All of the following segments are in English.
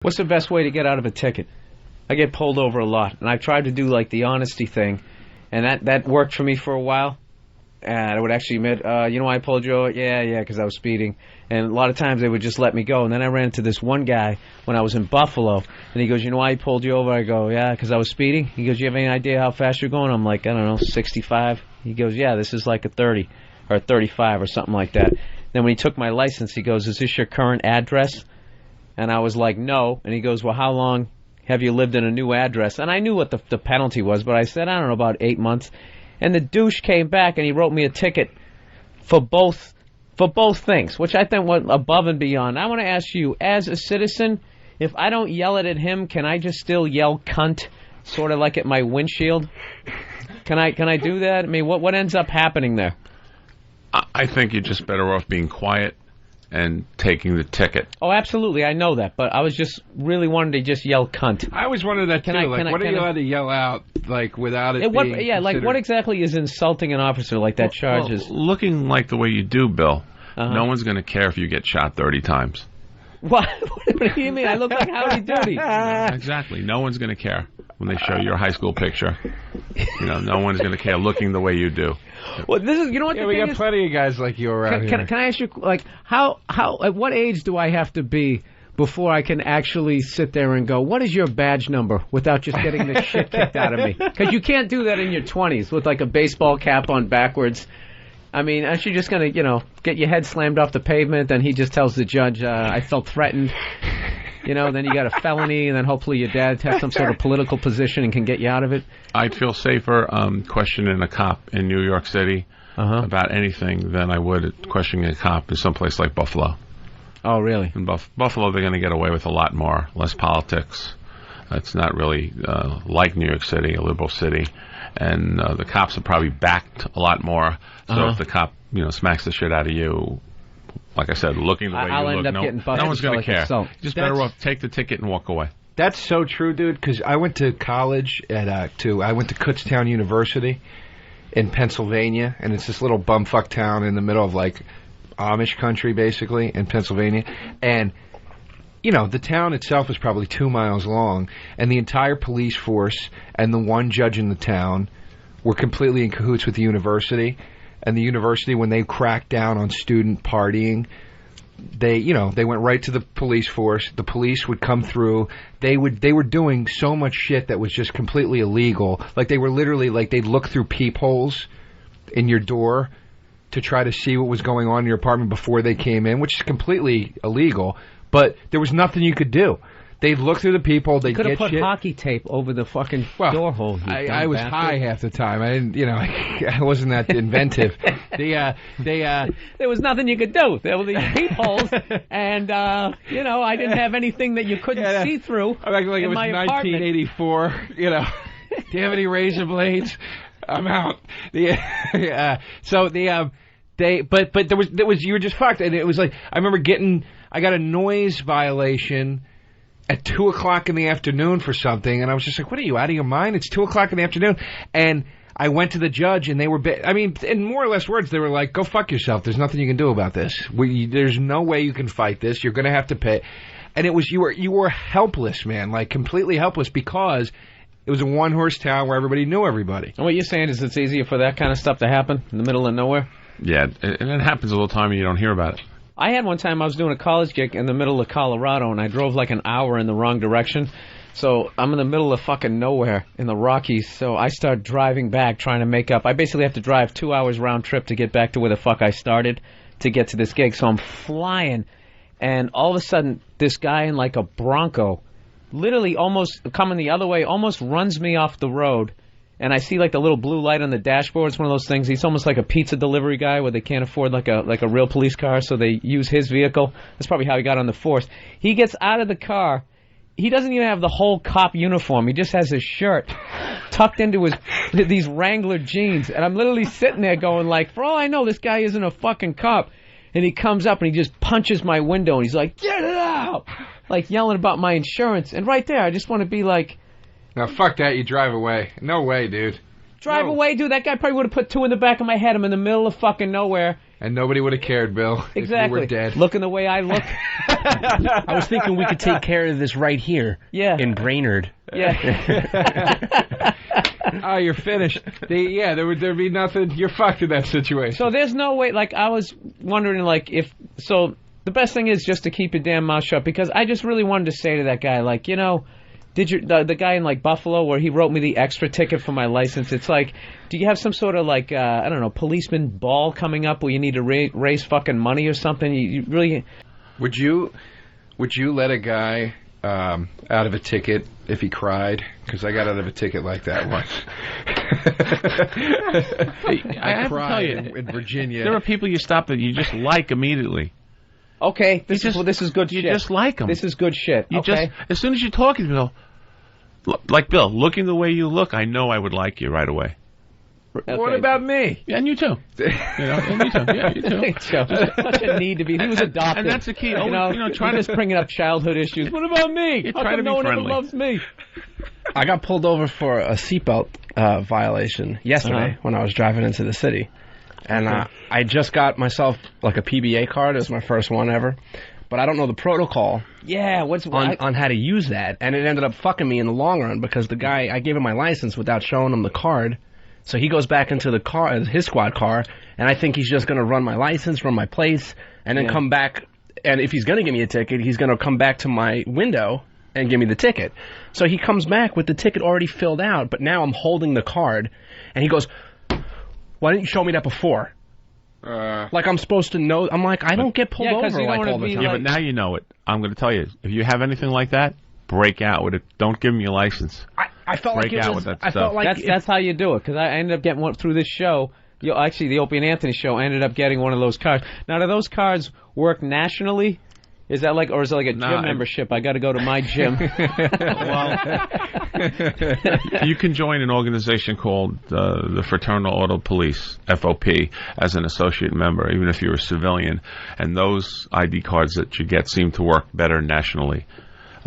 What's the best way to get out of a ticket? I get pulled over a lot, and I've tried to do like the honesty thing, and that worked for me for a while. And I would actually admit, you know why I pulled you over? Yeah, because I was speeding. And a lot of times they would just let me go. And then I ran into this one guy when I was in Buffalo, and he goes, you know why he pulled you over? I go, yeah, because I was speeding. He goes, you have any idea how fast you're going? I'm like, I don't know, 65. He goes, yeah, this is like a 30 or a 35 or something like that. Then when he took my license, he goes, is this your current address? And I was like, no. And he goes, well, how long have you lived in a new address? And I knew what the penalty was, but I said, I don't know, about 8 months. And the douche came back and he wrote me a ticket for both things, which I think went above and beyond. I want to ask you, as a citizen, if I don't yell it at him, can I just still yell cunt, sort of like at my windshield? Can I do that? I mean, what ends up happening there? I think you're just better off being quiet and taking the ticket. Oh, absolutely, I know that, but I was just really wanting to just yell cunt. I always wondered that too. What are you allowed to yell out, like, without it being considered... like, what exactly is insulting an officer like that charges? Well, looking like the way you do, Bill, no one's going to care if you get shot 30 times. What do you mean? I look like Howdy Doody. Exactly. No one's going to care when they show your high school picture. You know, no one's going to care looking the way you do. Well, this is, you know what? Yeah, we got plenty of guys like you around here. Can I ask you, like, how at what age do I have to be before I can actually sit there and go, what is your badge number, without just getting the shit kicked out of me? Because you can't do that in your 20s with like a baseball cap on backwards. I mean, aren't you just going to, get your head slammed off the pavement, and he just tells the judge, I felt threatened. Then you got a felony, and then hopefully your dad has some sort of political position and can get you out of it. I'd feel safer questioning a cop in New York City about anything than I would questioning a cop in someplace like Buffalo. Oh, really? In Buffalo, they're going to get away with a lot more, less politics. It's not really like New York City, a liberal city. And the cops are probably backed a lot more. So if the cop, smacks the shit out of you, like I said, looking the way I'll you end look, up getting busted, no one's going to care. Just better off take the ticket and walk away. That's so true, dude, because I went to college I went to Kutztown University in Pennsylvania, and it's this little bumfuck town in the middle of, like, Amish country, basically, in Pennsylvania. And, the town itself is probably 2 miles long, and the entire police force and the one judge in the town were completely in cahoots with the university. And the university, when they cracked down on student partying, they went right to the police force. The police would come through. They were doing so much shit that was just completely illegal. Like, they were literally, like, they'd look through peepholes in your door to try to see what was going on in your apartment before they came in, which is completely illegal. But there was nothing you could do. They'd look through the people. They'd could have put shit. hockey tape over the fucking door hole. I was high half the time. I didn't, I wasn't that inventive. There was nothing you could do. There were these peepholes, and I didn't have anything that you couldn't see through. Like it was 1984. Do you have any razor blades? I'm out. But there was you were just fucked, and it was like I remember I got a noise violation at 2 o'clock in the afternoon for something, and I was just like, what are you, out of your mind? It's 2 o'clock in the afternoon. And I went to the judge, and they were, in more or less words, they were like, go fuck yourself. There's nothing you can do about this. There's no way you can fight this. You're going to have to pay. And it was, you were helpless, man, like completely helpless, because it was a one-horse town where everybody knew everybody. And what you're saying is it's easier for that kind of stuff to happen in the middle of nowhere? Yeah, and it happens all the time, and you don't hear about it. I had one time I was doing a college gig in the middle of Colorado, and I drove like an hour in the wrong direction. So I'm in the middle of fucking nowhere in the Rockies, so I start driving back trying to make up. I basically have to drive 2 hours round trip to get back to where the fuck I started to get to this gig. So I'm flying, and all of a sudden this guy in like a Bronco, literally almost coming the other way, almost runs me off the road. And I see like the little blue light on the dashboard. It's one of those things. He's almost like a pizza delivery guy where they can't afford like a real police car, so they use his vehicle. That's probably how he got on the force. He gets out of the car. He doesn't even have the whole cop uniform. He just has his shirt tucked into these Wrangler jeans. And I'm literally sitting there going like, for all I know, this guy isn't a fucking cop. And he comes up and he just punches my window and he's like, get it out! Like yelling about my insurance. And right there, I just want to be like, now, fuck that, you drive away. No way, dude. Drive away, dude. That guy probably would have put two in the back of my head. I'm in the middle of fucking nowhere. And nobody would have cared, Bill. Exactly. If you were dead. Looking the way I look. I was thinking we could take care of this right here. Yeah. In Brainerd. Yeah. Oh, you're finished. There'd be nothing. You're fucked in that situation. So there's no way. Like, I was wondering, like, if so. The best thing is just to keep your damn mouth shut, because I just really wanted to say to that guy, like, you know, did you the guy in like Buffalo where he wrote me the extra ticket for my license? It's like, do you have some sort of like I don't know, policeman ball coming up where you need to raise fucking money or something? You really would you let a guy out of a ticket if he cried? Because I got out of a ticket like that once. I have to tell you, in Virginia. there are people you stop that you just like immediately. Okay, this is good shit. You just like them. This is good shit. You okay. just, as soon as you talk, you go, like Bill, looking the way you look, I know I would like you right away. Okay. What about me? Yeah, and you too. And you too. Yeah, you too. Such a need to be. He was adopted. And that's the key. Trying to bringing up childhood issues. What about me? How come no one ever loves me? I got pulled over for a seatbelt violation yesterday when I was driving into the city. And I just got myself like a PBA card. It was my first one ever. But I don't know the protocol on how to use that. And it ended up fucking me in the long run because the guy, I gave him my license without showing him the card. So he goes back into the car, his squad car, and I think he's just going to run my license, run my plates, and then come back. And if he's going to give me a ticket, he's going to come back to my window and give me the ticket. So he comes back with the ticket already filled out, but now I'm holding the card. And he goes, why didn't you show me that before? Like I'm supposed to know. I'm like, I don't get pulled over like all the time. Yeah, but now you know it. I'm going to tell you, if you have anything like that, break out with it. Don't give them your license. I felt break like it out was, with that I stuff. felt like that's how you do it, because I ended up getting one through this show. Actually, the Opie and Anthony show, I ended up getting one of those cards. Now, do those cards work nationally? Is that like, or is it like a gym membership? I got to go to my gym. Well, you can join an organization called the Fraternal Auto Police, FOP, as an associate member, even if you're a civilian. And those ID cards that you get seem to work better nationally.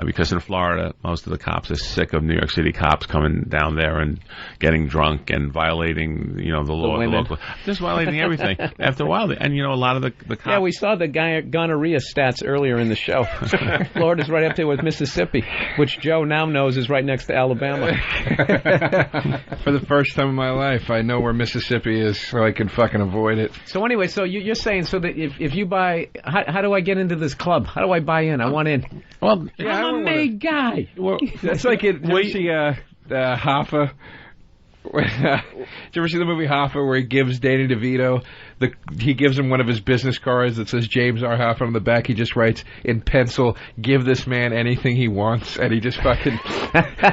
Because in Florida, most of the cops are sick of New York City cops coming down there and getting drunk and violating, the law, the local, just violating everything. After a while, and a lot of the cops. Yeah, we saw the gonorrhea stats earlier in the show. Florida's right up there with Mississippi, which Joe now knows is right next to Alabama. For the first time in my life, I know where Mississippi is, so I can fucking avoid it. So anyway, so you're saying so that if you buy, how do I get into this club? How do I buy in? I want in. Well, I'm a made guy. Well, that's like it. Did you see Hoffa? Did you ever see the movie Hoffa where he gives Danny DeVito he gives him one of his business cards that says James R. Hoffa on the back. He just writes in pencil, "Give this man anything he wants," and he just fucking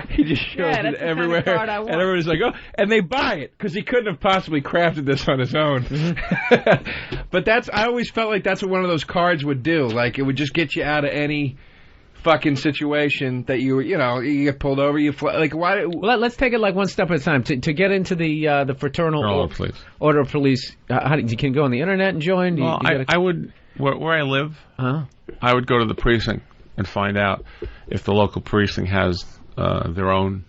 he just shows it everywhere, kind of and everybody's like, "Oh!" And they buy it because he couldn't have possibly crafted this on his own. But I always felt like that's what one of those cards would do. Like it would just get you out of any fucking situation that you get pulled over, why? Well, let's take it like one step at a time. To get into the fraternal order of police, you can go on the internet and join. I would where I live. I would go to the precinct and find out if the local precinct has their own.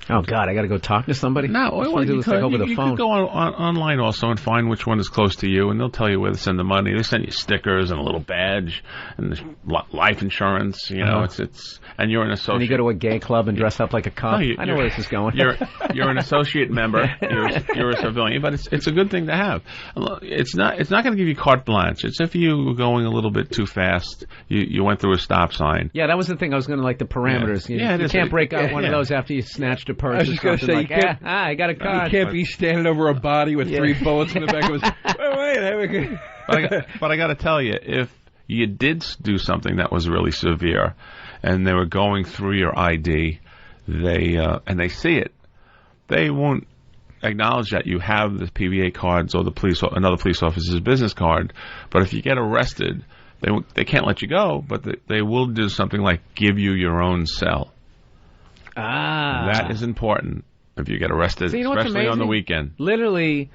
Oh God, I got to go talk to somebody. No, well, you could go online also and find which one is close to you, and they'll tell you where to send the money. They send you stickers and a little badge and life insurance. It's and you're an associate. And you go to a gay club and dress up like a cop. I know where this is going. You're an associate member. You're a civilian, but it's a good thing to have. It's not going to give you carte blanche. It's if you were going a little bit too fast. You went through a stop sign. Yeah, that was the thing. I was going to like the parameters. Yeah, you can't break out one of those after you snatched a purse. I was just going to say, I got a card. You can't be standing over a body with 3 bullets in the back of his... Wait. But I got to tell you, if you did do something that was really severe, and they were going through your ID, and they see it, they won't acknowledge that you have the PBA cards or another police officer's business card. But if you get arrested, they can't let you go, but they will do something like give you your own cell. That is important if you get arrested, especially on the weekend. Literally,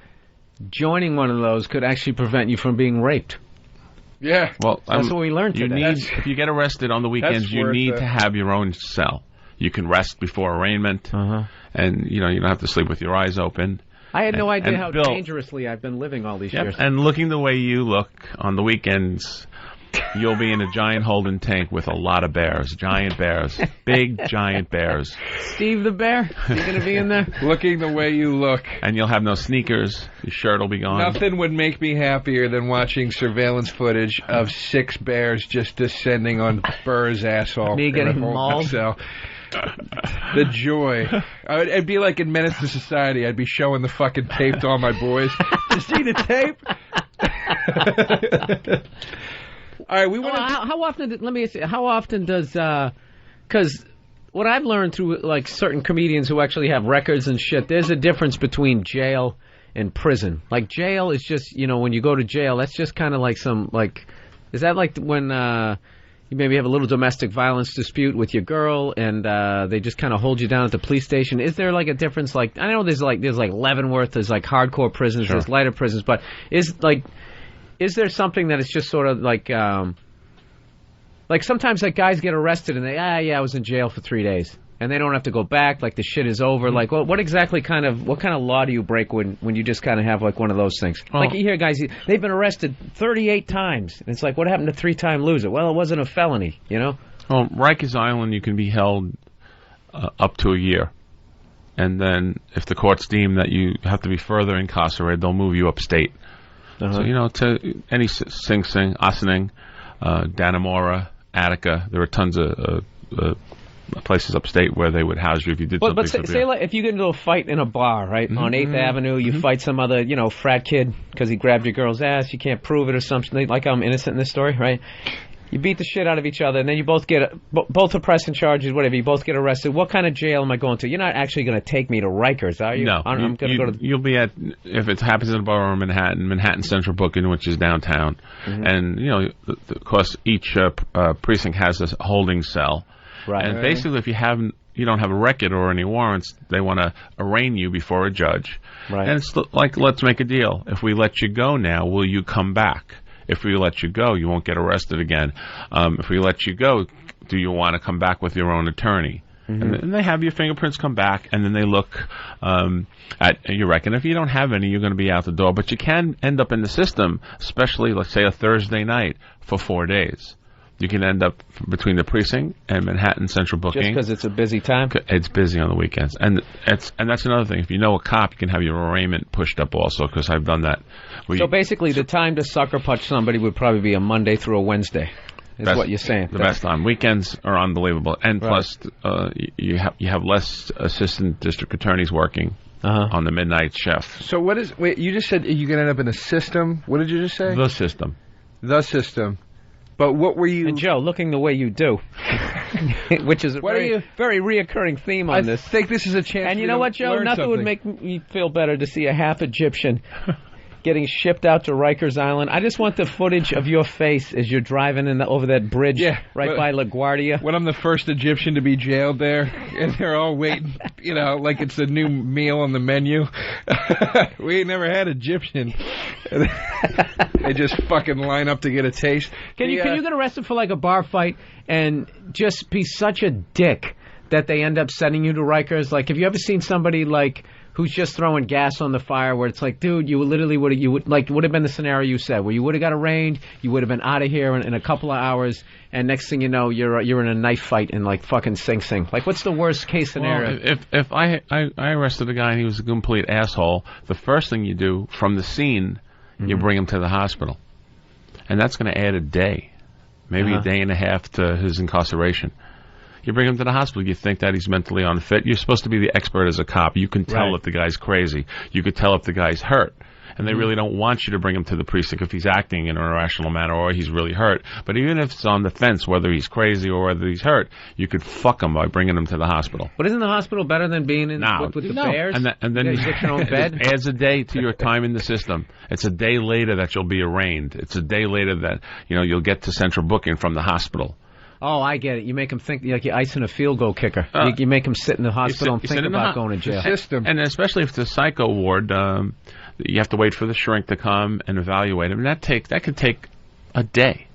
joining one of those could actually prevent you from being raped. Yeah. Well, that's what we learned today. If you get arrested on the weekends, you need to have your own cell. You can rest before arraignment, and you don't have to sleep with your eyes open. I had no idea how dangerously I've been living all these years. And looking the way you look on the weekends, you'll be in a giant holding tank with a lot of bears, giant bears, big giant bears. Steve the bear, is he going to be in there? Looking the way you look. And you'll have no sneakers. Your shirt will be gone. Nothing would make me happier than watching surveillance footage of 6 bears just descending on Burr's asshole. Me getting mauled. So, the joy. It'd be like in Menace to Society. I'd be showing the fucking tape to all my boys. You see the tape? All right, we want to. How often? Let me ask you. How often does? Because what I've learned through like certain comedians who actually have records and shit, there's a difference between jail and prison. Like jail is just, you know, when you go to jail, that's just kind of like some like. Is that like when you maybe have a little domestic violence dispute with your girl and they just kind of hold you down at the police station? Is there like a difference? Like I know there's like Leavenworth, there's like hardcore prisons, there's lighter prisons, but is there something that is just sort of like sometimes like guys get arrested and they I was in jail for 3 days and they don't have to go back, like the shit is over. Like what kind of law do you break when you just kind of have like one of those things? Like you hear guys, they've been arrested 38 times and it's like, what happened to 3-time loser? Well, it wasn't a felony, you know. Well, Rikers Island, you can be held up to a year, and then if the courts deem that you have to be further incarcerated, they'll move you upstate. So, you know, to any Sing Sing, Ossining, Dannemora, Attica, there are tons of places upstate where they would house you if you did something. But say like if you get into a fight in a bar, right, on 8th Avenue, you fight some other, you know, frat kid because he grabbed your girl's ass, you can't prove it or something, like I'm innocent in this story, right? You beat the shit out of each other, and then you both get both are pressing charges, whatever. You both get arrested. What kind of jail am I going to? You're not actually going to take me to Rikers, are you? No, I'm going to go to. You'll be at, if it happens in the borough of Manhattan Central Booking, which is downtown, and you know, of course, each precinct has a holding cell, right? And basically, if you don't have a record or any warrants, they want to arraign you before a judge, right? And it's like, let's make a deal. If we let you go now, will you come back? If we let you go, you won't get arrested again. If we let you go, do you want to come back with your own attorney? And they have your fingerprints come back, and then they look at your record. If you don't have any, you're going to be out the door. But you can end up in the system, especially, let's say, a Thursday night for 4 days. You can end up between the precinct and Manhattan Central Booking. Just because it's a busy time? It's busy on the weekends. And that's another thing. If you know a cop, you can have your arraignment pushed up also, because I've done that. So basically, the time to sucker punch somebody would probably be a Monday through a Wednesday, is what you're saying. The best time. Weekends are unbelievable. And plus, you have less assistant district attorneys working on the midnight shift. So wait, you just said you're going to end up in a system. What did you just say? The system. The system. But what were you... And Joe, looking the way you do, which is a very reoccurring theme on this. I think this is a chance. And you know what, Joe? Nothing would make me feel better to see a half Egyptian getting shipped out to Rikers Island. I just want the footage of your face as you're driving over that bridge by LaGuardia. When I'm the first Egyptian to be jailed there, and they're all waiting, you know, like it's a new meal on the menu. We ain't never had Egyptian. They just fucking line up to get a taste. Can you get arrested for like a bar fight and just be such a dick that they end up sending you to Rikers? Like, have you ever seen somebody like who's just throwing gas on the fire, where it's like, dude, you literally would have been the scenario you said, where you would have got arraigned, you would have been out of here in a couple of hours, and next thing you know, you're in a knife fight in like fucking Sing Sing. Like, what's the worst case scenario? Well, if I arrested a guy and he was a complete asshole, the first thing you do from the scene, you bring him to the hospital, and that's going to add a day, maybe a day and a half to his incarceration. You bring him to the hospital, you think that he's mentally unfit. You're supposed to be the expert as a cop. You can tell if the guy's crazy. You could tell if the guy's hurt. And they really don't want you to bring him to the precinct if he's acting in an irrational manner or he's really hurt. But even if it's on the fence, whether he's crazy or whether he's hurt, you could fuck him by bringing him to the hospital. But isn't the hospital better than being in with the bears? And then you get your own bed? It adds a day to your time in the system. It's a day later that you'll be arraigned. It's a day later that you'll get to central booking from the hospital. Oh, I get it. You make them think like you're icing a field goal kicker. You make them sit in the hospital and think about going to jail. System. And especially if it's a psycho ward, you have to wait for the shrink to come and evaluate him. And that could take a day.